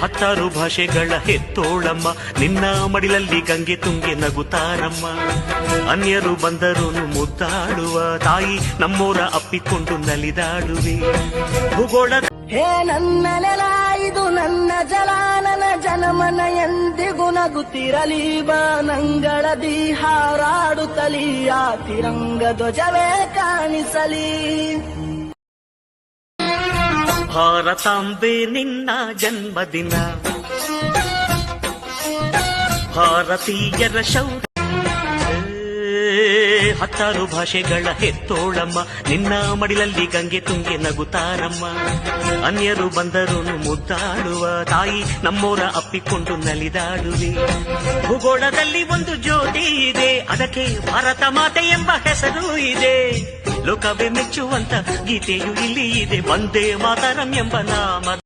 ಹತ್ತಾರು ಭಾಷೆಗಳ ಹೆತ್ತೋಳಮ್ಮ, ನಿನ್ನ ಮಡಿಲಲ್ಲಿ ಗಂಗೆ ತುಂಗೆ ನಗುತ್ತಾರಮ್ಮ. ಅನ್ಯರು ಬಂದರು ಮುದ್ದಾಡುವ ತಾಯಿ, ನಮ್ಮೋರ ಅಪ್ಪಿಕೊಂಡು ನಲಿದಾಡುವೆ. ಭೂಗೋಳದ ಹೇ ನನ್ನ ನೆಲ, ಇದು ನನ್ನ ಜಲ, ನನ್ನ ಜನಮನ ಎಂದಿಗೂ ನಗುತ್ತಿರಲಿ. ಬಾನಂಗಳದಿ ಹಾರಾಡುತ್ತಲಿ, ಆ ತಿರಂಗ ಧ್ವಜವೇ ಕಾಣಿಸಲಿ. ಭಾರತಾಂಬೆ ನಿನ್ನ ಜನ್ಮದಿನ, ಭಾರತೀಯರ ಶೌರ್ಯ. ಹತ್ತಾರು ಭಾಷೆಗಳ ಹೆತ್ತೋಳಮ್ಮ, ನಿನ್ನ ಮಡಿಲಲ್ಲಿ ಗಂಗೆ ತುಂಗೆ ನಗುತ್ತಾರಮ್ಮ. ಅನ್ಯರು ಬಂದರು ಮುದ್ದಾಡುವ ತಾಯಿ, ನಮ್ಮೋರ ಅಪ್ಪಿಕೊಂಡು ನಲಿದಾಡುವೆ. ಭೂಗೋಳದಲ್ಲಿ ಒಂದು ಜ್ಯೋತಿ ಇದೆ, ಅದಕ್ಕೆ ಭಾರತ ಮಾತೆ ಎಂಬ ಹೆಸರು ಇದೆ. ಲೋಕವೇ ಮೆಚ್ಚುವಂತ ಗೀತೆಯು ಇಲ್ಲಿ ಇದೆ, ವಂದೇ ಮಾತರಂ ಎಂಬ ನಾಮ.